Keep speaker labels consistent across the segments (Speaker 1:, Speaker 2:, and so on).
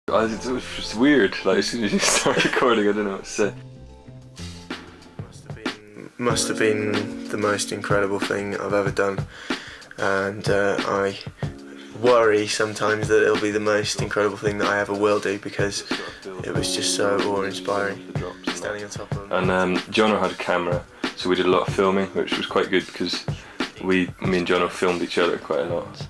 Speaker 1: It was just weird, like as soon as you start recording, I don't know what to say.
Speaker 2: Must have been the most incredible thing I've ever done, and I worry sometimes that it'll be the most incredible thing that I ever will do, because it was just so awe-inspiring, standing on top of them.
Speaker 1: And Johno had a camera, so we did a lot of filming, which was quite good because me and Johno filmed each other quite a lot.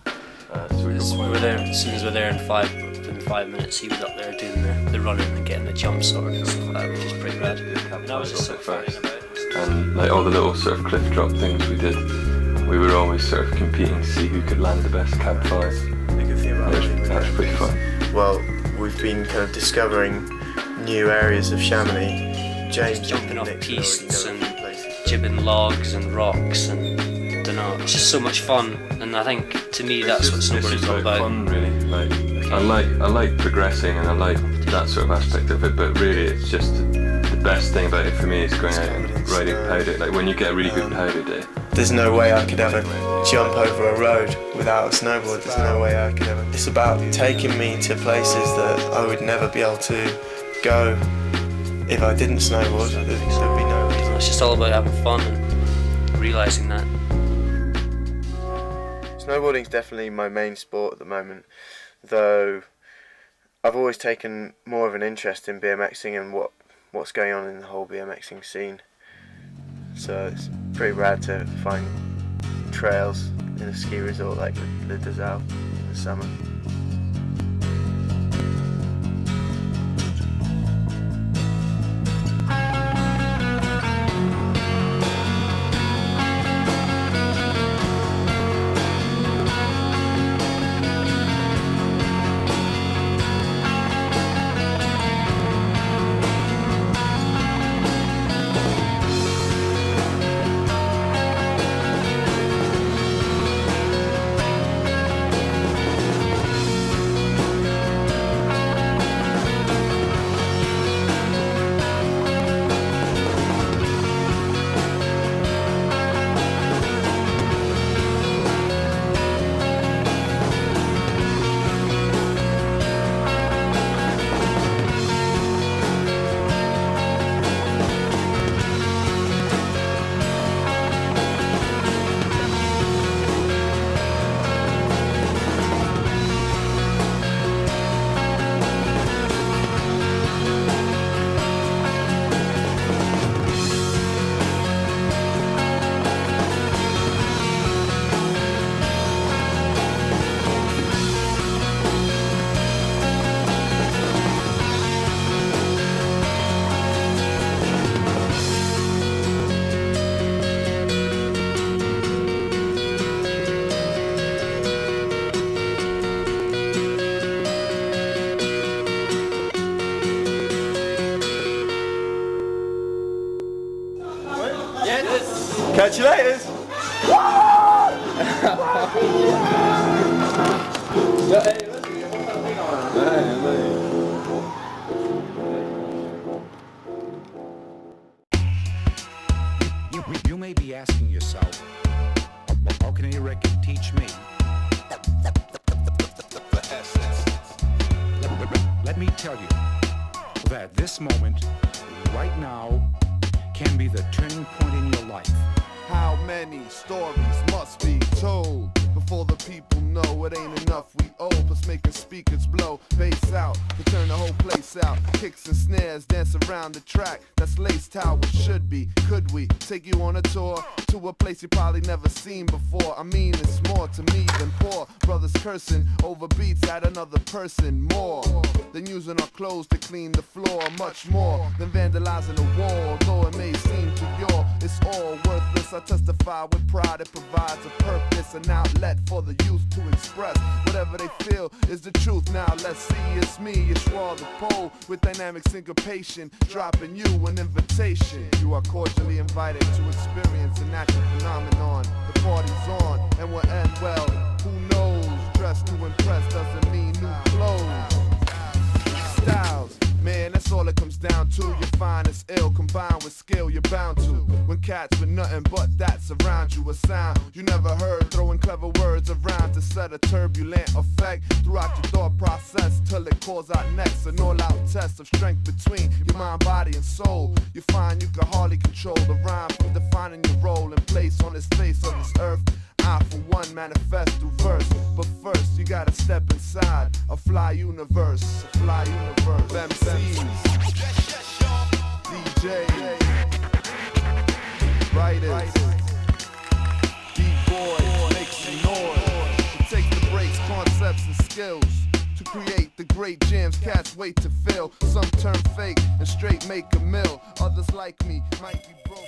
Speaker 3: So we were there, as soon as we were there within 5 minutes, he was up there doing the running and getting the jump sort and stuff like that, which is pretty rad. And I was just so fast.
Speaker 1: And like all the little sort of cliff drop things we did, we were always sort of competing to see who could land the best cab 5. That was pretty fun.
Speaker 2: Well, we've been kind of discovering new areas of Chamonix. James
Speaker 3: jumping off pistes and jibbing logs and rocks, and I don't know, it's just so much fun. And I think to me that's what snowboarding is all about.
Speaker 1: Fun, really. Like I like progressing and I like that sort of aspect of it, but really it's just the best thing about it for me is going out and riding powder. Like when you get a really good powder day.
Speaker 2: There's no way I could ever jump over a road without a snowboard. There's no way I could ever. It's about taking me to places that I would never be able to go if I didn't snowboard. There'd be no reason.
Speaker 3: It's just all about having fun and realising that.
Speaker 2: Snowboarding's definitely my main sport at the moment, though I've always taken more of an interest in BMXing and what's going on in the whole BMXing scene. So it's pretty rad to find trails in a ski resort like Le Désert in the summer.
Speaker 4: Catch you later.
Speaker 5: You may be asking yourself, how can a record teach me? Let me tell you that this moment, right now, can be the turning point in your life.
Speaker 6: How many stories must be told before the people know it ain't enough we owe? Plus making speakers blow bass out to turn the whole place out. Kicks and snares dance around the track that's laced how it should be. Could we take you on a tour to a place you probably never seen before? I mean, it's more to me than poor brothers cursing over beats at another person. More than using our clothes to clean the floor. Much more than vandalizing a wall. Though it may seem to y'all it's all worthless, I testify with pride it provides a purpose, an outlet for the youth to express whatever they feel is the truth. Now let's see, it's me, Yashwar the pole, with dynamic syncopation, dropping you an invitation. You are cordially invited to experience a natural phenomenon. The party's on and we'll end well. Who knows? Dressed to impress doesn't mean new clothes. Styles, man, that's all it comes down to. Your finest ill combined with skill, you're bound to. When cats with nothing but that surround you, a sound you never heard, throwing clever words around to set a turbulent effect throughout your thought process till it calls out next. An all-out test of strength between your mind, body, and soul. You find you can hardly control the rhyme from defining your role and place on this face of this earth. I, for one, manifest through verse. But first, you gotta step inside a fly universe. A fly universe. MCs, DJs, writers, B-boys, make some noise. It takes the breaks, concepts, and skills to create the great jams cats wait to fill. Some turn fake and straight make a mill. Others like me might be broke.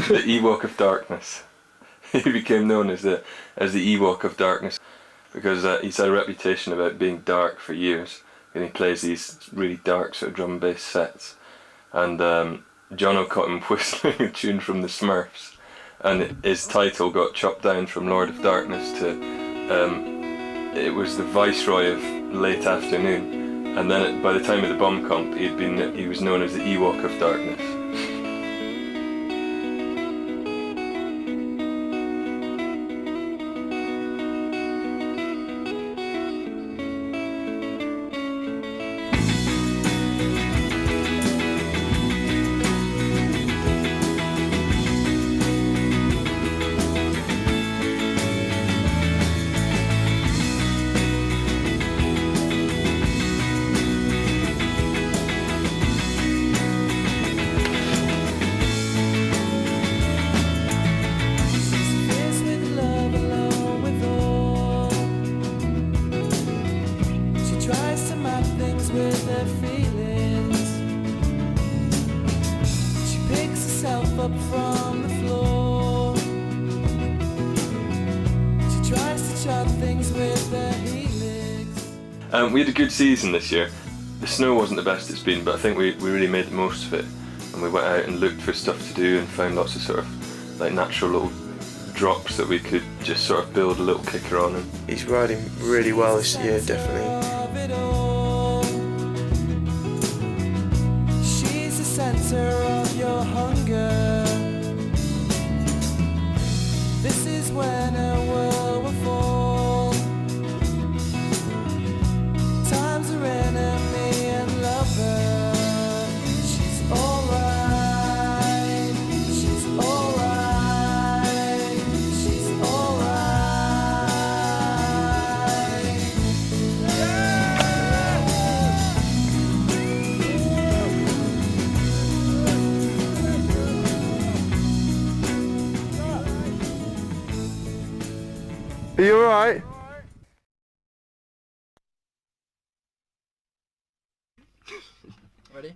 Speaker 1: The Ewok of Darkness. He became known as the Ewok of Darkness because he's had a reputation about being dark for years, and he plays these really dark sort of drum and bass sets. And Johno caught him whistling a tune from the Smurfs, and his title got chopped down from Lord of Darkness to it was the Viceroy of Late Afternoon, and then by the time of the Bomb Comp he was known as the Ewok of Darkness. We had a good season this year. The snow wasn't the best it's been, but I think we really made the most of it, and we went out and looked for stuff to do and found lots of sort of like natural little drops that we could just sort of build a little kicker on. And
Speaker 2: he's riding really well this year, definitely.
Speaker 7: She's the center of your hunger. This is when a world will fall. Time's her enemy and lover. She's alright. She's alright. She's alright. Yeah.
Speaker 2: Are you alright?
Speaker 8: Ready?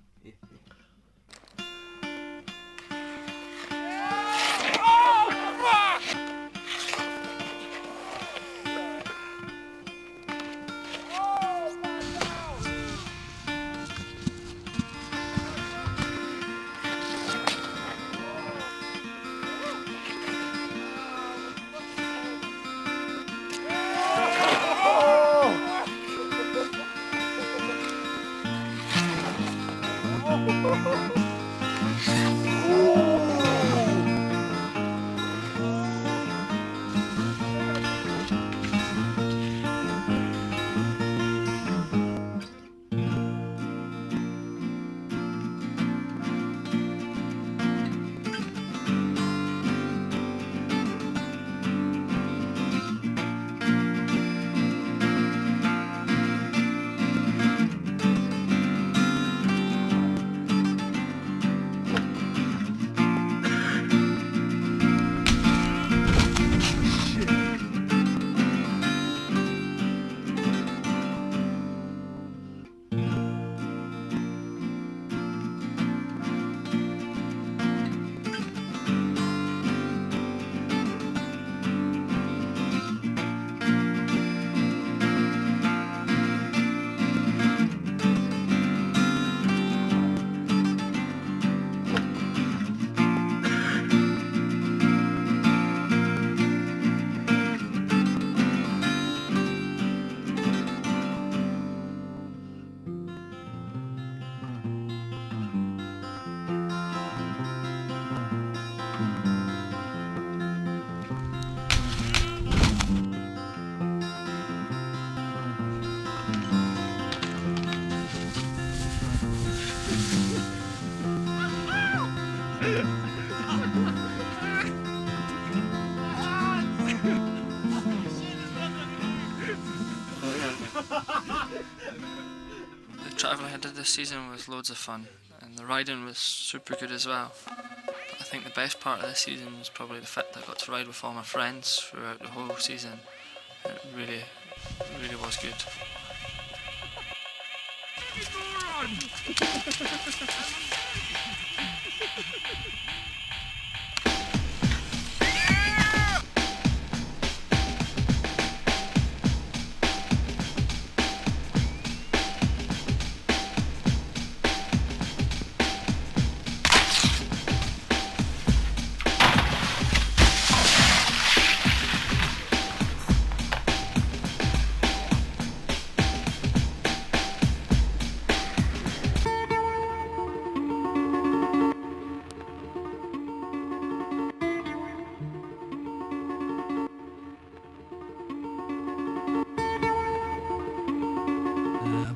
Speaker 9: The travel I did this season was loads of fun, and the riding was super good as well. But I think the best part of this season was probably the fact that I got to ride with all my friends throughout the whole season. It really was good.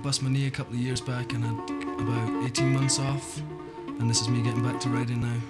Speaker 10: Bust my knee a couple of years back and had about 18 months off, and this is me getting back to riding now.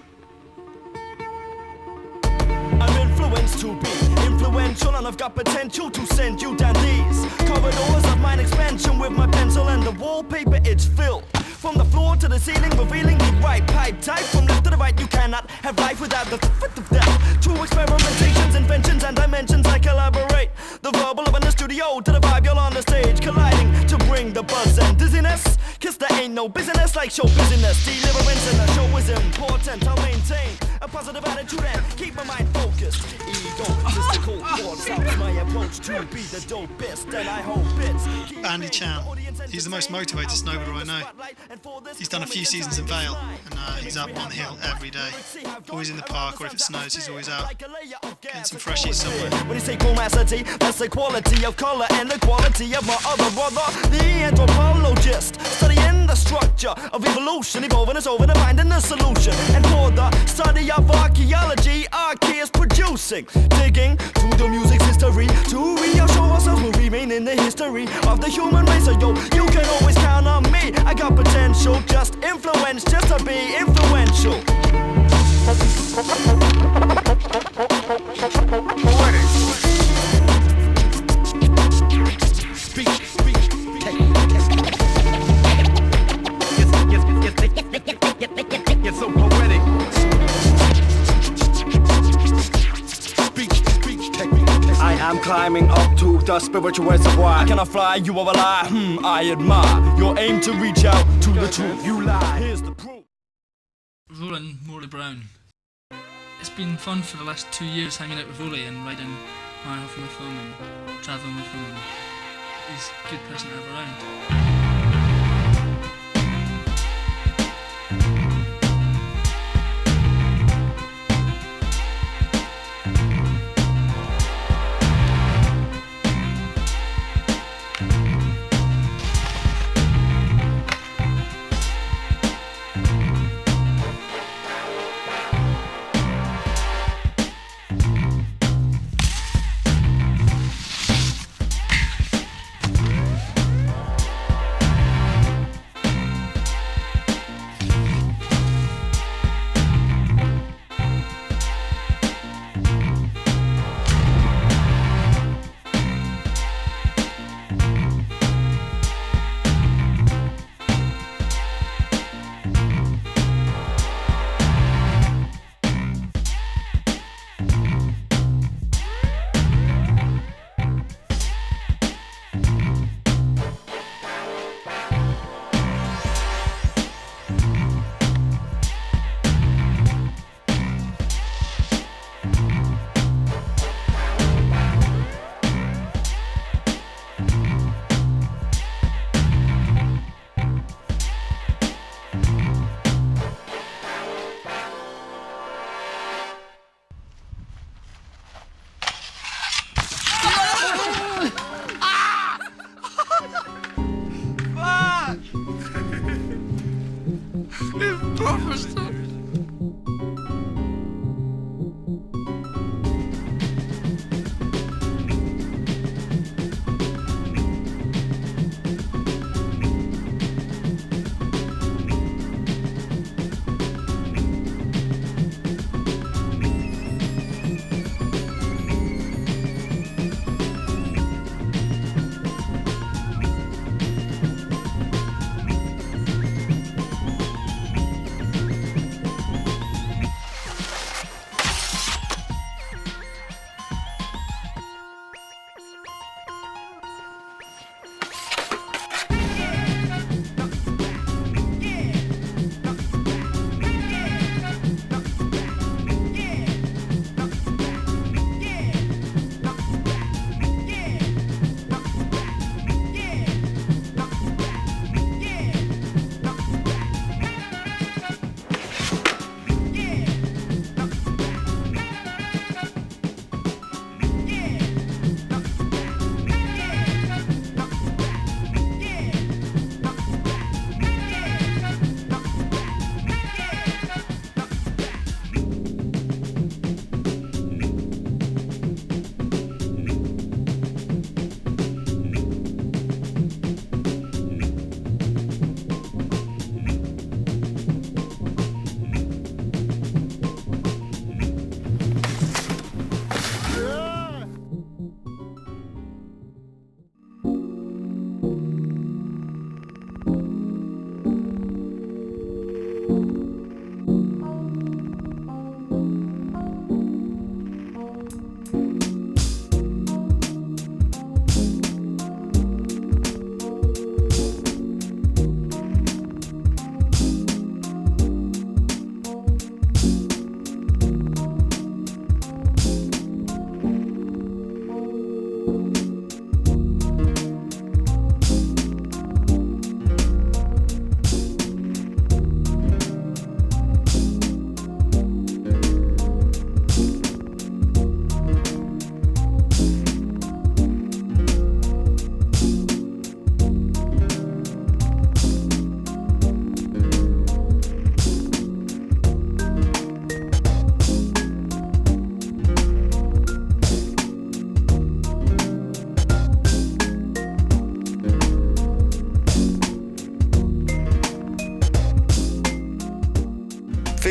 Speaker 11: I'm influenced to be influential, and I've got potential to send you down these corridors of mind expansion with my pencil, and the wallpaper it's filled from the floor to the ceiling, revealing the right pipe type. From left to the right, you cannot have life without the fit of death. True experimentations, inventions, and dimensions. I collaborate the verbal up in the studio to the vibe you're on the stage, colliding to bring the buzz and dizziness. Kiss there ain't no business like show business. Deliverance in the show is important. I'll maintain a positive attitude and keep my mind focused. Egotistical thoughts out my approach to be the dopest, and I hope it's
Speaker 12: Andy Chown. He's the most motivated snowboarder I know. He's done a few seasons in Vale, and he's up on the hill every day. Always in the park, or if it snows, he's always out getting some freshies somewhere.
Speaker 11: When you say chromatity, that's the quality of colour and the quality of my other brother, the anthropologist, studying the structure of evolution, evolving us over to finding the solution. And for the study of archaeology, our key is producing, digging through the music's history to reassure ourselves we'll remain in the history of the human race. So yo, you can always count on me. I got potential, just influence, just to be influential.
Speaker 13: You're so poetic.
Speaker 11: I am Clyde. climbing up to the spiritual reservoir. I cannot fly, you are a lie, I admire your aim to reach out to the truth. You lie, here's the proof.
Speaker 9: Roland Morley Brown. It's been fun for the last 2 years hanging out with Rolly and riding mile from with him and travelling with him. He's a good person to have around.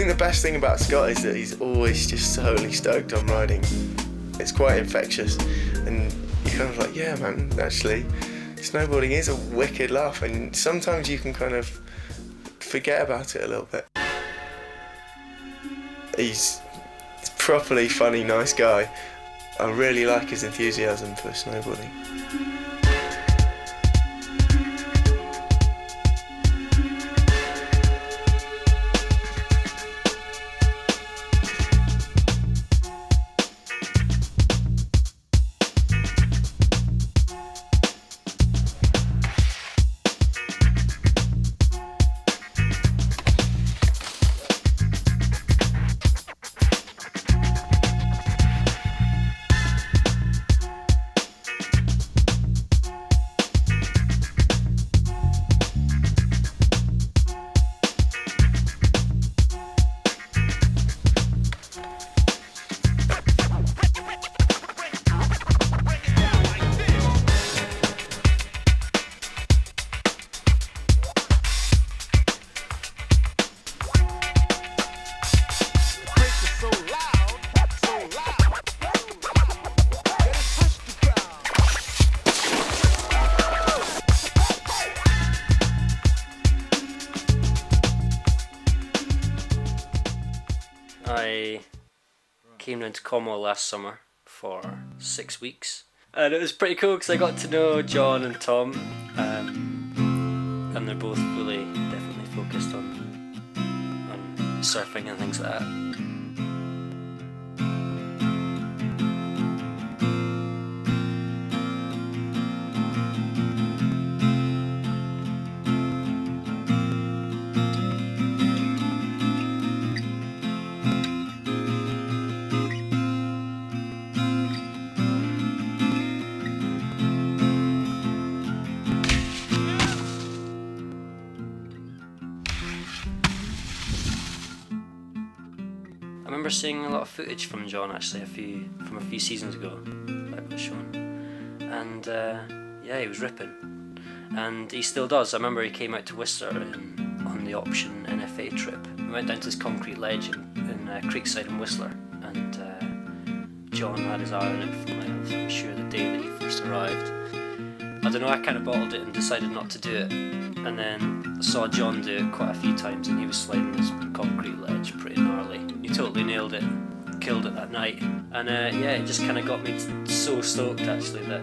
Speaker 2: think the best thing about Scott is that he's always just totally stoked on riding. It's quite infectious, and you're kind of like, yeah man, actually snowboarding is a wicked laugh, and sometimes you can kind of forget about it a little bit. He's a properly funny, nice guy. I really like his enthusiasm for snowboarding.
Speaker 3: I came down to Cornwall last summer for 6 weeks, and it was pretty cool because I got to know John and Tom, and they're both definitely focused on surfing and things like that. I remember seeing a lot of footage from John actually from a few seasons ago that got shown, and yeah, he was ripping, and he still does. I remember he came out to Whistler on the option NFA trip. We went down to this concrete ledge in Creekside in Whistler, and John had his eye on it from I'm sure the day that he first arrived. I don't know, I kind of bottled it and decided not to do it, and then I saw John do it quite a few times, and he was sliding this concrete ledge pretty gnarly. He totally nailed it, killed it that night, and yeah, it just kind of got me so stoked actually that,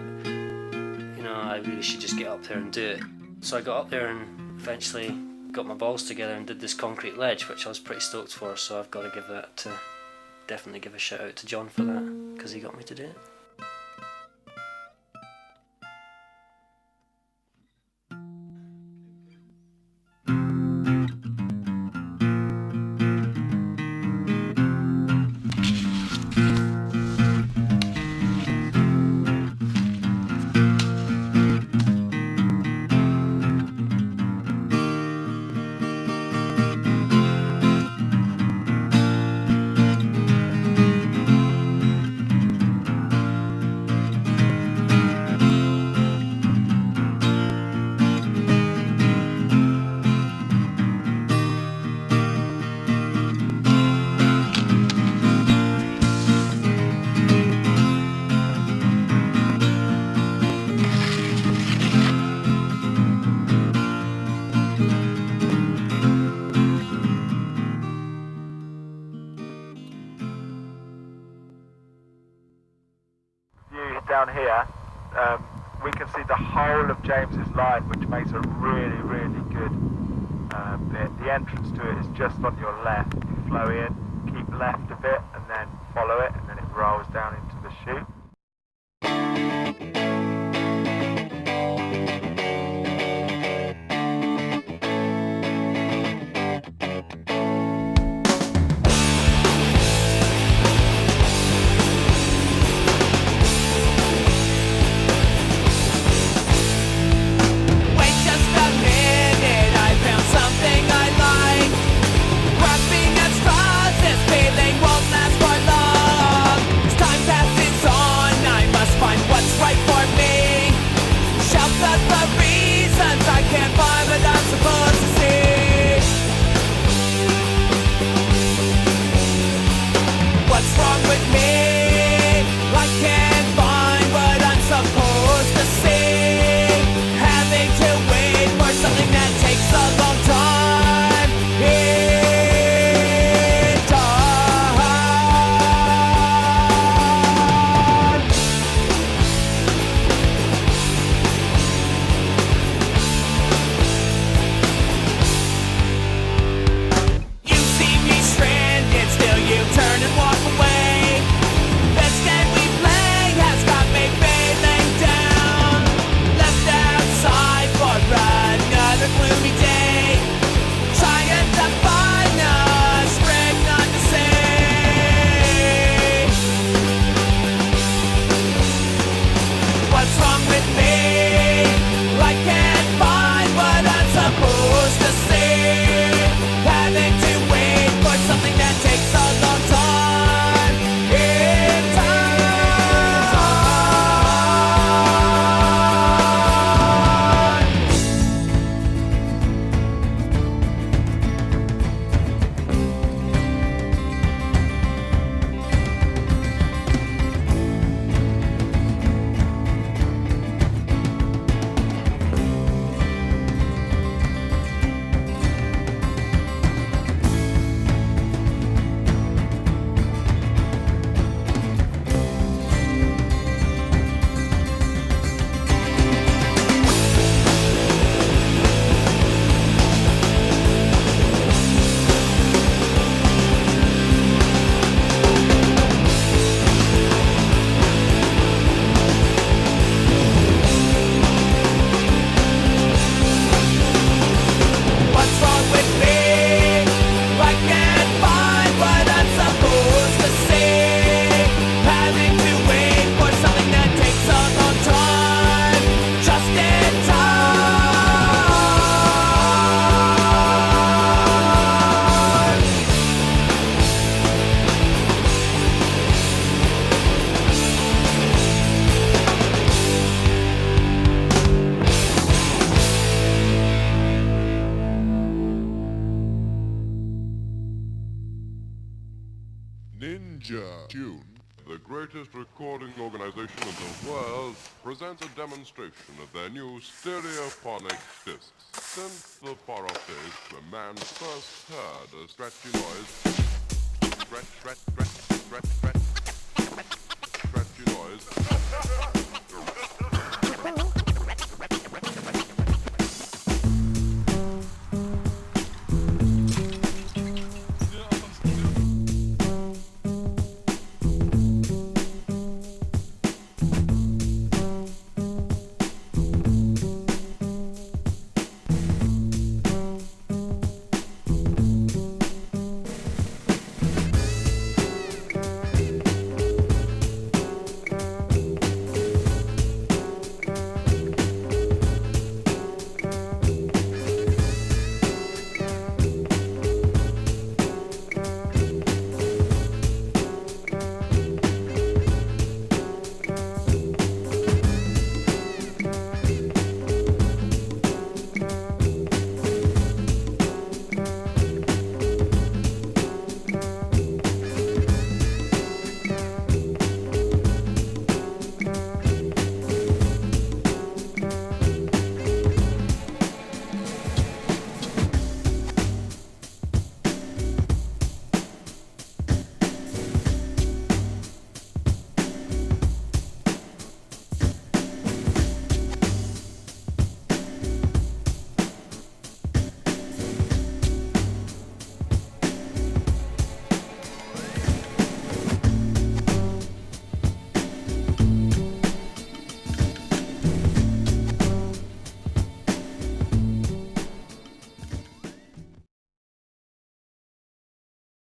Speaker 3: you know, I really should just get up there and do it. So I got up there and eventually got my balls together and did this concrete ledge, which I was pretty stoked for, so I've got to definitely give a shout out to John for that, because he got me to do it.
Speaker 8: Down here, we can see the whole of James's line, which makes a really, really good bit. The entrance to it is just on your left. You flow in, keep left a bit, and then follow it, and then it rolls down into the chute.
Speaker 7: Grasping at straws, this feeling won't last for long. As time passes on.
Speaker 6: Ninja Tune, the greatest recording organization in the world, presents a demonstration of their new stereophonic discs. Since the far-off days when man first heard a scratchy noise, scratch, scratch, scratch, scratch, scratch, scratchy noise.